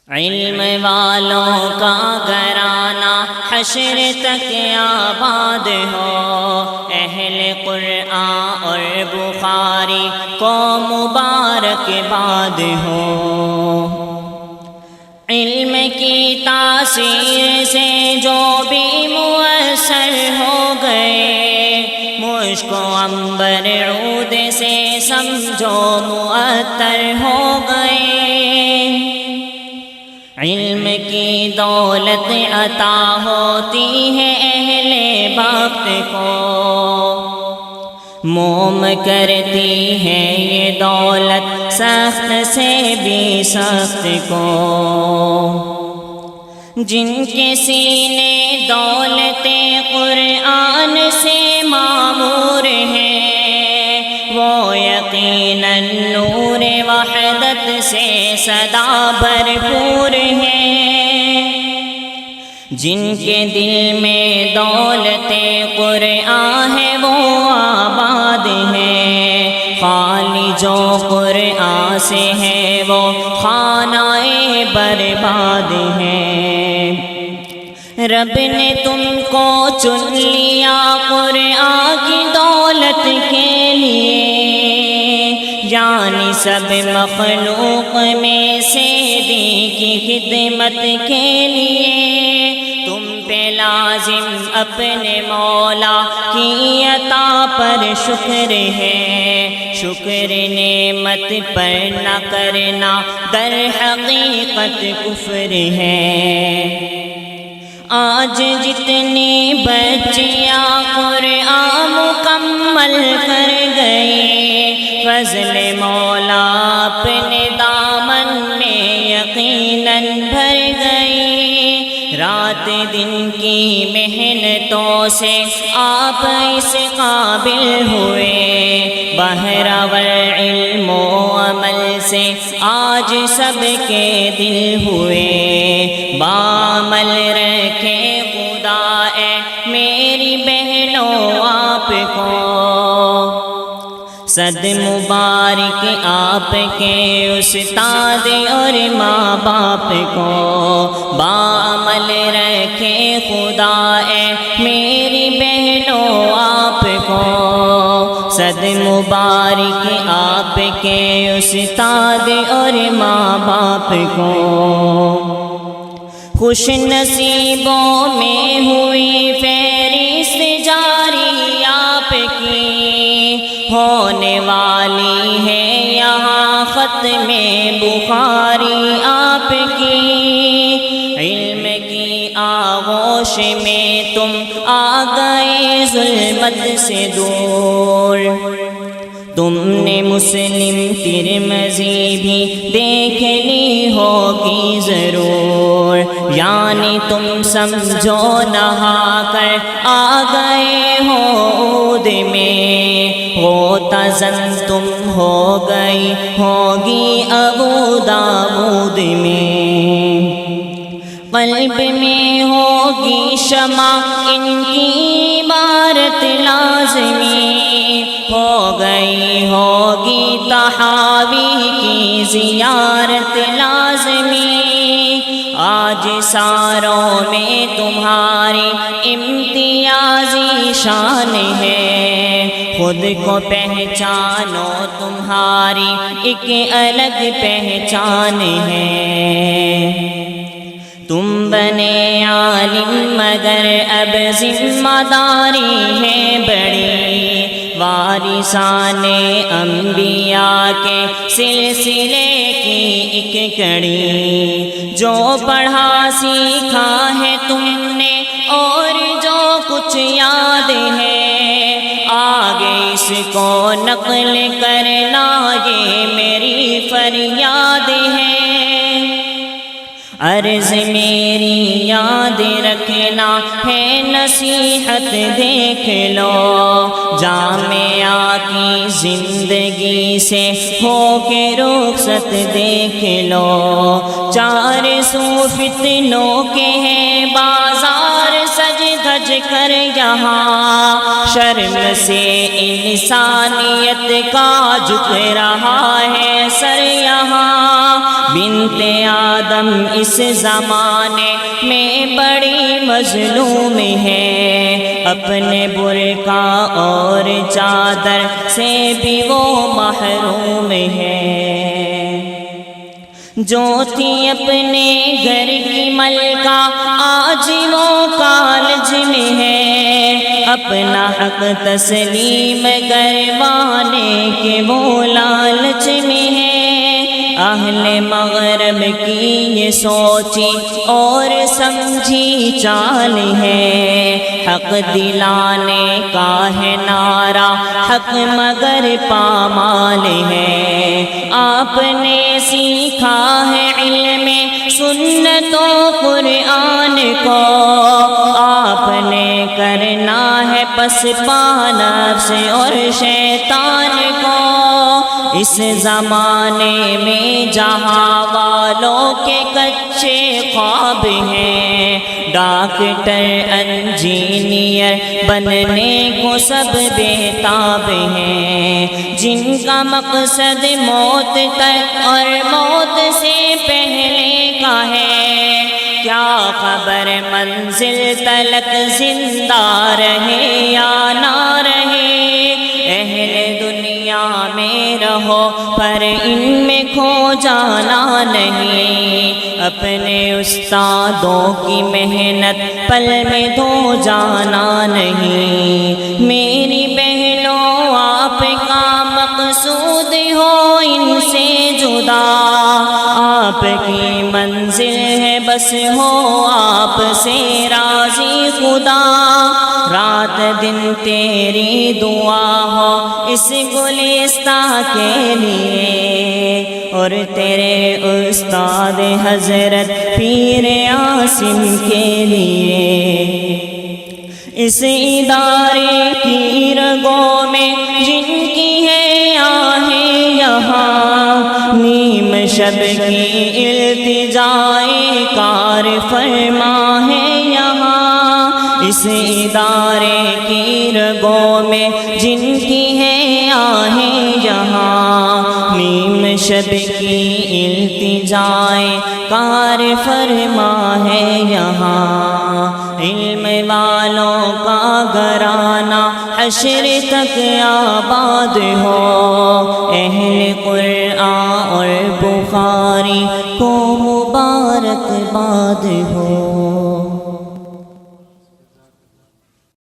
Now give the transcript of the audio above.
علم والوں کا گھرانہ حشر تک آباد ہو، اہل قرآن اور بخاری کو مبارک باد ہو۔ علم کی تاثیر سے جو بھی مؤثر ہو گئے، مشک و عنبر عود سے سمجھو معطر ہو گئے۔ علم کی دولت عطا ہوتی ہے اہل وقت کو، موم کرتی ہے یہ دولت سخت سے بھی سخت کو۔ جن کے سینے دولت قرآن سے معمور ہیں، وہ یقیناً نور وحدت سے سدا بھرپور ہیں۔ جن کے دل میں دولت قرآن ہے وہ آباد ہیں، خالی جو قرآن سے ہے وہ خانہ برباد ہیں۔ رب نے تم کو چن لیا قرآن کی دولت کے لیے، یعنی سب مخلوق میں سے دین کی خدمت کے لیے۔ تم پہ لازم اپنے مولا کی عطا پر شکر ہے، شکر نعمت پر نہ کرنا در حقیقت کفر ہے۔ آج جتنی بچیاں قرآن مکمل کر گئے، فضل مولا اپنے دامن میں یقیناً بھر گئی۔ رات دن کی محنتوں سے آپ اس قابل ہوئے، بہرور علم و عمل سے آج سب کے دل ہوئے۔ بعمل رکھے خدا اے میری بہنوں آپ کو، صد مبارک آپ کے استاد اور ماں باپ کو۔ بعمل رکھے خدا اے میری بہنوں آپ کو، صد مبارک آپ کے استاد اور ماں باپ کو۔ خوش نصیبوں میں ہوئی فہرست جاری آپ کی، ہونے والی ہے یہاں ختم بخاری آپ کی۔ علم کی آغوش میں تم آ گئے ظلمت سے دور، تم نے مسلم ترمذی بھی دیکھ لی ہوگی ضرور، یعنی تم سمجھو نہا کر آ گئے ہو عود میں، غوطہ زن تم ہو گئی ہوگی ابو داؤد میں۔ قلب میں ہوگی شمع ان کی عبارت لازمی، ہو گئی ہوگی طحاوی کی زیارت لازمی۔ آج ساروں میں تمہاری امتیازی شان ہے، خود کو پہچانو تمہاری ایک الگ پہچان ہے۔ تم بنے عالم مگر اب ذمہ داری ہے بڑی، وارثان انبیاء کے سلسلے کی ایک کڑی۔ جو پڑھا سیکھا ہے تم نے اور جو کچھ یاد ہے، آگے اس کو نقل کرنا یہ میری فریاد ہے۔ عرض میری یاد رکھنا ہے نصیحت دیکھ لو، جامعہ کی زندگی سے ہو کے رخصت دیکھ لو۔ 400 فتنوں کے ہیں بازار سج دھج حج کر یہاں، شرم سے انسانیت کا جھک رہا ہے سر یہاں، بنت آدم اس زمانے میں بڑی مظلوم ہے، اپنے برقع اور چادر سے بھی وہ محروم ہے، جو تھی اپنے گھر کی ملکہ آج وہ کالج میں ہے، اپنا حق تسلیم کروانے کے وہ لالچ میں ہے، اہل مغرب کی یہ سوچی اور سمجھی چال ہے، حق دلانے کا ہے نعرہ حق مگر پامال ہے، آپ نے سیکھا ہے علم سنت و قرآن کو، آپ نے کرنا ہے پسپا نفس اور شیطان کو، اس زمانے میں جہاں والوں کے کچے خواب ہیں، ڈاکٹر انجینئر بننے کو سب بےتاب ہیں، جن کا مقصد موت تک اور موت سے پہلے کا ہے، کیا خبر منزل تلک زندہ رہے یا نہ رہے، اہل دنیا میں رہو پر ان میں کھو جانا نہیں، اپنے استادوں کی محنت پل میں دھو جانا نہیں، میری بہنوں آپ کا مقصود ہو ان سے جدا، آپ کی منزل ہے بس ہو آپ سے راضی خدا، رات دن تیری دعا ہو اس گلستاں کے لیے، اور تیرے استاد حضرت پیر عاصم کے لیے، اس ادارے کی رگوں میں جن کی ہے آہیں یہاں، نیم شب کی التجائے کار فرما ہے یہاں، اس ادارے کی رگوں میں جن کی ہے آہیں یہاں، نیم شب کی التجائے کار فرما ہے یہاں، علم والوں کا گھرانہ حشر تک آباد ہو، اہل قرآن اور بخاری کو مبارک باد ہو۔